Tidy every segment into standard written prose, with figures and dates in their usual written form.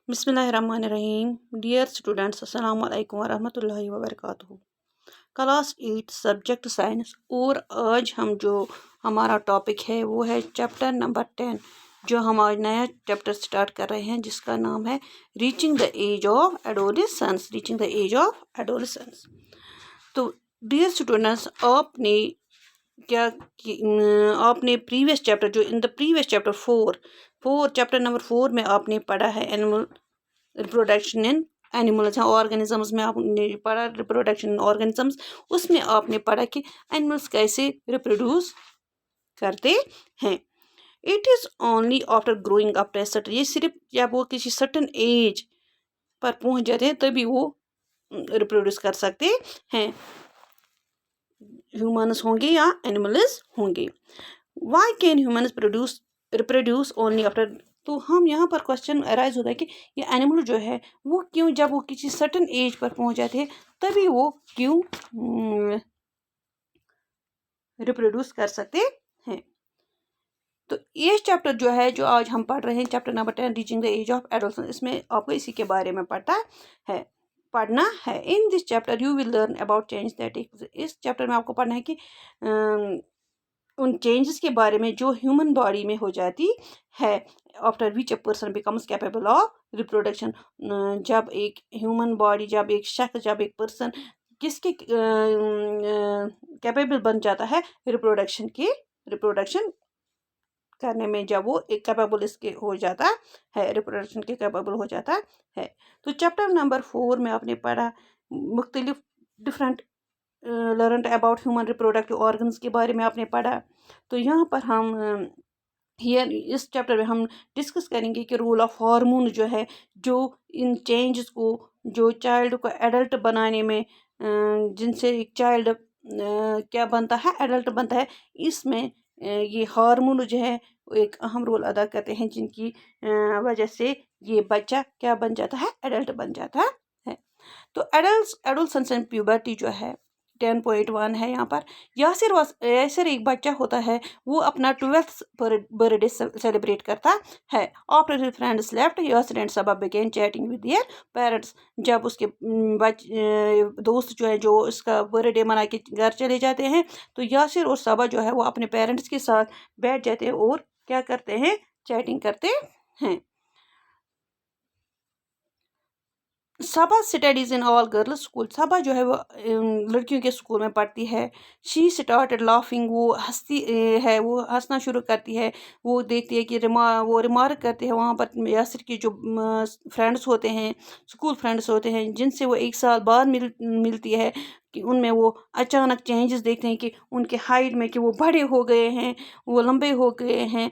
बिस्मिल्लाहिर्रहमानिर्रहीम। Dear students, अस्सलाम वालेकुम वरहमतुल्लाहि वबरकातुहू। Class 8 subject science. और आज हम जो हमारा टॉपिक है वो है चैप्टर नंबर 10, जो हम आज नया चैप्टर स्टार्ट कर रहे हैं जिसका नाम है reaching the age of adolescence. Reaching the age of adolescence. तो डियर स्टूडेंट्स, आपने प्रीवियस चैप्टर जो in the previous chapter 4 chapter number 4 में आपने पढ़ा है एनिमल रिप्रोडक्शन इन एनिमल्स हैं ऑर्गेनिजम्स में आपने पढ़ा रिप्रोडक्शन इन ऑर्गेनिजम्स। उसमें आपने पढ़ा कि एनिमल्स कैसे रिप्रोड्यूस करते हैं। It is only after growing up to certain, ये सिर्फ जब वो किसी सर्टन एज पर पहुंच जाते हैं तभी वो रिप्रोड्यूस कर सकते हैं, ह्यूमन्स होंगे या एनिमल्स होंगे। Why can humans reproduce only after. तो हम यहाँ पर क्वेश्चन अराइज होता है कि ये एनिमल जो है वो क्यों जब वो किसी सर्टन एज पर पहुँच जाते हैं तभी वो क्यों रिप्रोड्यूस कर सकते हैं। तो ये चैप्टर जो है जो आज हम पढ़ रहे हैं chapter number 10 reaching the age of adolescence, इसमें आपको इसी के बारे में पढ़ना है। In this chapter you will learn about change that. इस चैप्टर में आपको पढ़ना है कि उन चेंजेस के बारे में जो ह्यूमन बॉडी में हो जाती है after which a person becomes capable of reproduction. जब एक ह्यूमन बॉडी, जब एक शख्स, जब एक पर्सन किसके कैपेबल बन जाता है रिप्रोडक्शन करने में, जब वो एक कैपेबल इसके हो जाता है, रिप्रोडक्शन के कैपेबल हो जाता है। तो चैप्टर नंबर 4 में आपने पढ़ा मुख्तलिफ different learn about human reproductive organs के बारे में आपने पढ़ा। तो यहाँ पर हम इस चैप्टर में हम डिस्कस करेंगे कि रोल ऑफ हार्मोन जो है, जो इन चेंजेस को, जो चाइल्ड को एडल्ट बनाने में, जिनसे एक चाइल्ड क्या बनता है, एडल्ट बनता है, इसमें ये हार्मोन जो है एक अहम रोल अदा करते हैं, जिनकी वजह से ये बच्चा क्या बन जाता है, एडल्ट बन जाता है। तो एडोलसेंस एंड प्यूबर्टी जो है 10.1 है यहाँ पर। यासिर एक बच्चा होता है, वो अपना 12th बर्थडे सेलिब्रेट करता है। After his friends left, Yasir and Saba began chatting with their parents. जब उसके दोस्त जो है जो उसका बर्थडे मना के घर चले जाते हैं, तो यासिर और सबा जो है वो अपने पेरेंट्स के साथ बैठ जाते हैं और क्या करते हैं, चैटिंग करते हैं। Saba studies in all girls school. Saba जो है वो लड़कियों के स्कूल में पढ़ती है। शी स्टार्टेड लाफिंग, वो हंसती है, वो हंसना शुरू करती है। वो देखती है कि वो रिमार्क करते हैं वहाँ पर यासिर के जो फ्रेंड्स होते हैं, स्कूल फ्रेंड्स होते हैं, जिनसे वो एक साल बाद मिलती है, कि उनमें वो अचानक चेंजेस देखते हैं कि उनके हाइट में, कि वो बड़े हो गए हैं, वो लंबे हो गए हैं।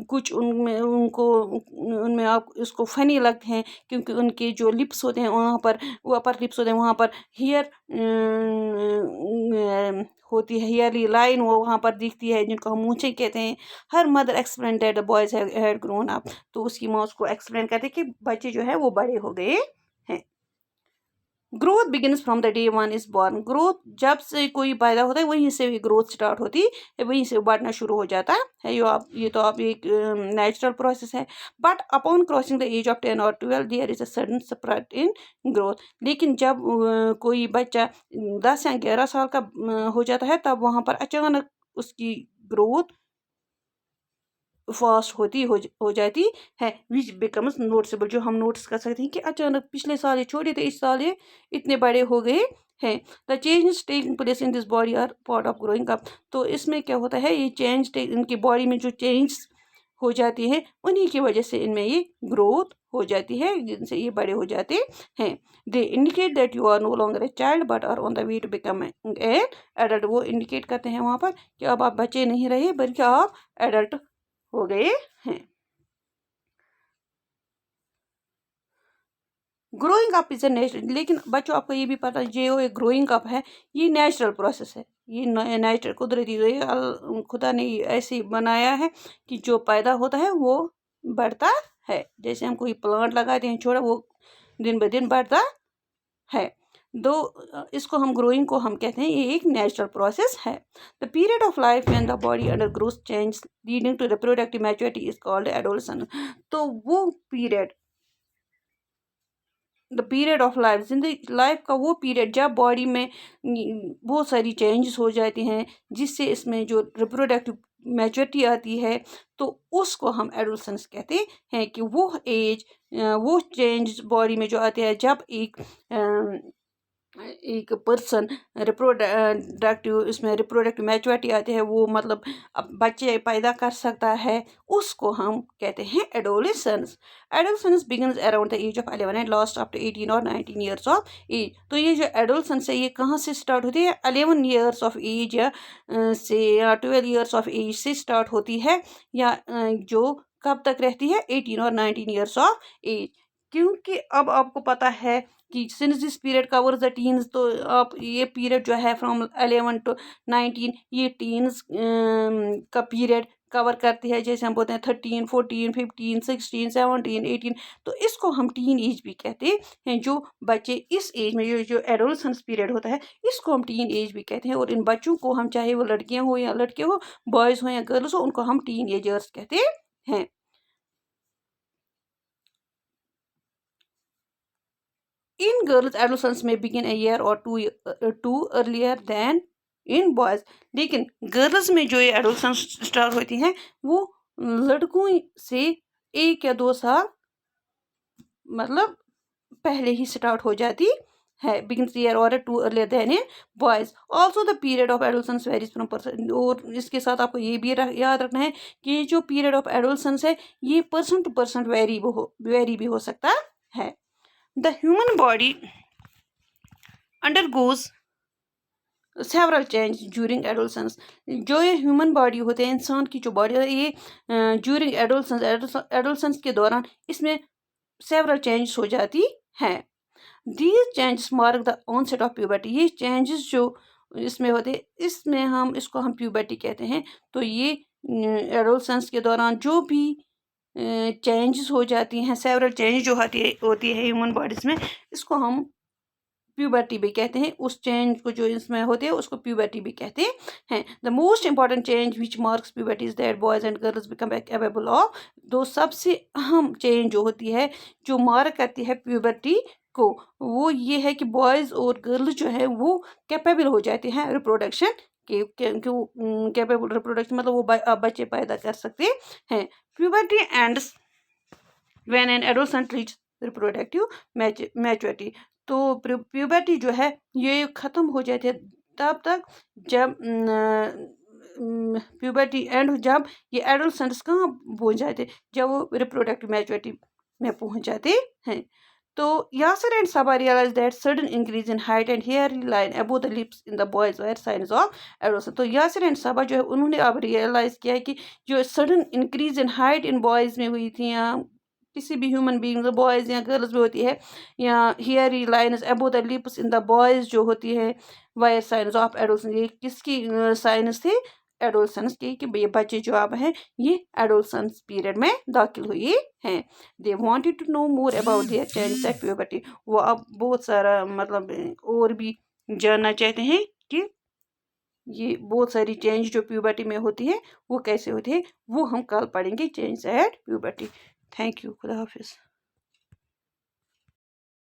कुछ उनमें आप उसको फ़नी लगते हैं, क्योंकि उनके जो लिप्स होते हैं वहाँ पर, वो अपर लिप्स होते हैं वहाँ पर हेयर होती है, हेयरली लाइन वो वहाँ पर दिखती है, जिनको हम मूंछें कहते हैं। Her mother explain that the boys had grown up. तो उसकी माँ उसको एक्सप्लेन करती है कि बच्चे जो है वो बड़े हो गए हैं। Growth begins from the day one is born. Growth जब से कोई पैदा होता है वहीं से भी ग्रोथ स्टार्ट होती है, वहीं से बढ़ना शुरू हो जाता है। ये तो आप एक नेचुरल प्रोसेस है। But upon crossing the age of 10 और 12 there is a sudden sprite in growth. लेकिन जब कोई बच्चा 10 या 11 साल का हो जाता है, तब वहाँ पर अचानक उसकी ग्रोथ फास्ट हो जाती है, विच बिकम्स नोटिसेबल, जो हम नोटिस कर सकते हैं कि अचानक पिछले साल ये छोटे थे, इस साल ये इतने बड़े हो गए हैं। The change taking place in this body are part of growing up. तो इसमें क्या होता है, ये इनकी बॉडी में जो चेंज हो जाती है, उन्हीं की वजह से इनमें ये ग्रोथ हो जाती है, जिनसे ये बड़े हो जाते हैं। They indicate that you are no longer a child but are on the way to become an adult. वो इंडिकेट करते हैं वहाँ पर कि अब आप बच्चे नहीं रहे, बल्कि आप एडल्ट हो गए हैं। Growing up is a natural, लेकिन बच्चों आपको ये भी पता है, जो ये ग्रोइंग अप है ये नेचुरल प्रोसेस है, ये नेचुरल कुदरती, खुदा ने ऐसे बनाया है कि जो पैदा होता है वो बढ़ता है। जैसे हम कोई प्लांट लगाते हैं छोटा, वो दिन ब दिन बढ़ता है। दो इसको हम ग्रोइंग को हम कहते हैं, ये एक नेचुरल प्रोसेस है। The period of life when the body under growth change leading to reproductive maturity is called adolescence. तो वो period the period of life, जिंदगी लाइफ का वो पीरियड जब बॉडी में बहुत सारी चेंजेस हो जाती हैं, जिससे इसमें जो रिप्रोडक्टिव मैच्योरिटी आती है, तो उसको हम एडोलसेंस कहते हैं। कि वो एज, वो चेंज बॉडी में जो आते हैं जब एक पर्सन रिप्रोडक्टिव, इसमें रिप्रोडक्टिव मैच्योरिटी आती है, वो मतलब अब बच्चे पैदा कर सकता है, उसको हम कहते हैं adolescence. Adolescence begins around the age of 11 and last up to 18 और 19 ईयर्स ऑफ एज। तो ये जो एडोलेसेंस है ये कहाँ से स्टार्ट होती है? 11 ईयर्स ऑफ एज या 12 ईयर्स ऑफ एज से स्टार्ट होती है, या जो कब तक रहती है? 18 और 19 ईयर्स ऑफ एज। क्योंकि अब आपको पता है कि since this period covers the teens, तो आप ये पीरियड जो है फ्रॉम 11 टू 19, ये टीन्स का पीरियड कवर करती है। जैसे हम बोलते हैं 13, 14, 15, 16, 17, 18, तो इसको हम टीन एज भी कहते हैं। जो बच्चे इस एज में, जो एडोलसेंस पीरियड होता है, इसको हम टीन एज भी कहते हैं। और इन बच्चों को हम, चाहे वो लड़कियां हो या लड़के हो, बॉयज़ हो या गर्ल्स हो, उनको हम टीन एजर्स कहते हैं। In girls, adolescence may begin a year or two earlier than in boys. लेकिन गर्ल्स में जो ये एडोलसेंस स्टार्ट होती है, वो लड़कों से 1 या 2 साल मतलब पहले ही स्टार्ट हो जाती है। begins year or two earlier than in boys. Also the period of adolescence varies from person। और इसके साथ आपको ये भी याद रखना है कि जो पीरियड ऑफ एडोलसेंस है, ये पर्सन टू पर्सन वेरी भी हो सकता है। The human body undergoes several change during adolescence। जो ये ह्यूमन बॉडी होते हैं, इंसान की जो बॉडी है, ये ड्यूरिंग एडोलसेंस के दौरान इसमें सेवरल चेंजेस हो जाती है। These changes mark the onset of puberty। ये चेंजेस जो इसमें होते हैं, इसमें इसको हम प्यूबर्टी कहते हैं। तो ये एडोलसेंस के दौरान जो भी चेंजेस हो जाती हैं, सेवरल चेंज जो होती है ह्यूमन बॉडीज़ में, इसको हम प्यूबर्टी भी कहते हैं। उस चेंज को जो इसमें होते हैं, उसको प्यूबर्टी भी कहते हैं। The most important change which marks puberty is that boys and girls become capable of. दो सबसे अहम चेंज जो होती है, जो मार्क करती है प्यूबर्टी को, वो ये है कि बॉयज़ और गर्ल्स जो है वो कैपेबल हो जाते हैं रिप्रोडक्शन के कैपेबल रिप्रोडक्शन, मतलब वो बच्चे पैदा कर सकते हैं। Puberty ends when an adolescent reach reproductive maturity. तो प्यूबर्टी जो है ये ख़त्म हो जाती है तब तक जब प्यूबर्टी एंड, जब ये एडोलसेंट्स कहाँ पहुँच जाते, जब वो रिप्रोडक्टिव मैच्योरिटी में पहुँच जाते हैं। तो Yasir and Saba realize that sudden increase in height and hair line above the lips in the boys where signs of adolescence. तो यासिर एंड सबा जो है, उन्होंने अब रियलाइज़ किया है कि जो sudden increase in height in boys में हुई थी, या किसी भी ह्यूमन बींग, बॉयज़ या गर्ल्स में होती है, या hairy lines above the lips in the boys जो होती है, वायर साइंस ऑफ एडोलसेंस। ये किसकी साइंस थे? एडोलसेंस की, कि ये बच्चे जो अब हैं ये एडोलसेंस पीरियड में दाखिल हुए हैं। They wanted to know more about their changes at puberty. वो अब बहुत सारा मतलब और भी जानना चाहते हैं कि ये बहुत सारी चेंज जो प्यूबर्टी में होती है वो कैसे होती है, वो हम कल पढ़ेंगे, change at puberty. Thank you. खुदा हाफिज़।